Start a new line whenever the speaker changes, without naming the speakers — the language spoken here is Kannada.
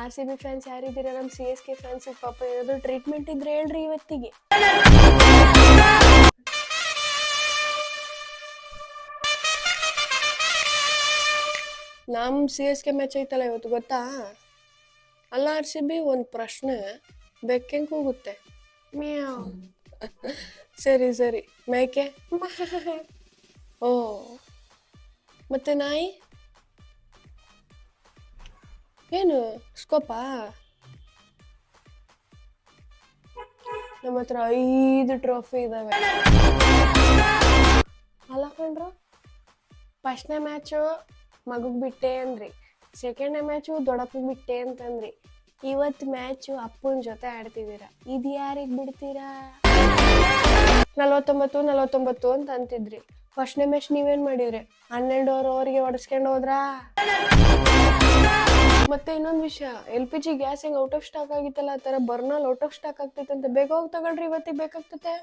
RCB fans ಯಾರಿದ್ದೀರಾ? ನಮ್ಮ CSK ಫ್ಯಾನ್ಸ್ ಪಾಪ ಏನಾದ್ರು ಟ್ರೀಟ್ಮೆಂಟ್ ಇದ್ರೆ ಹೇಳ್ರಿ ಇವತ್ತಿಗೆ. ನಮ್ಮ CSK ಮ್ಯಾಚ್ ಐತಲ್ಲ ಇವತ್ತು, ಗೊತ್ತಾ? ಅಲ್ಲ RCB, ಒಂದು ಪ್ರಶ್ನೆ, ಬೆಕ್ಕೆಂಗೆ ಕೂಗುತ್ತೆ? ಮ್ಯಾವ್. ಸರಿ ಸರಿ, ಮೇಕೆ? ಓ, ಮತ್ತೆ ನಾಯಿ ಏನು ಸ್ಕೋಪಾ? ನಮ್ಮ ಹತ್ರ 5 ಟ್ರೋಫಿ ಇದಾವೆ. ಅಲ್ಲ ಕಣ್ರು, ಫಸ್ಟ್ನೇ ಮ್ಯಾಚು ಮಗುಗ್ ಬಿಟ್ಟೆ ಅಂದ್ರಿ, ಸೆಕೆಂಡ್ನೇ ಮ್ಯಾಚು ದೊಡ್ಡಪ್ಪಗೆ ಬಿಟ್ಟೆ ಅಂತಂದ್ರಿ, ಇವತ್ತು ಮ್ಯಾಚು ಅಪ್ಪನ ಜೊತೆ ಆಡ್ತಿದ್ದೀರಾ. ಇದು ಯಾರಿಗೆ ಬಿಡ್ತೀರಾ? 49 ಅಂತ ಅಂತಿದ್ರಿ. ಫಸ್ಟ್ನೇ ಮ್ಯಾಚ್ ನೀವೇನ್ ಮಾಡಿದ್ರಿ? 12 ಓವರ್ಗೆ ಹೊಡೆಸ್ಕೊಂಡು ಹೋದ್ರಾ? ಮತ್ತೆ ಇನ್ನೊಂದು ವಿಷಯ, LPG ಗ್ಯಾಸ್ ಹೆಂಗ್ ಔಟ್ ಆಫ್ ಸ್ಟಾಕ್ ಆಗಿತ್ತಲ್ಲ, ಆ ಥರ ಬರ್ನಲ್ ಔಟ್ ಆಫ್ ಸ್ಟಾಕ್ ಆಗ್ತೈತೆ ಅಂತ ಬೇಗ ಹೋಗಿ ತಗೊಳ್ರಿ, ಇವತ್ತಿಗೆ ಬೇಕಾಗ್ತತೆ.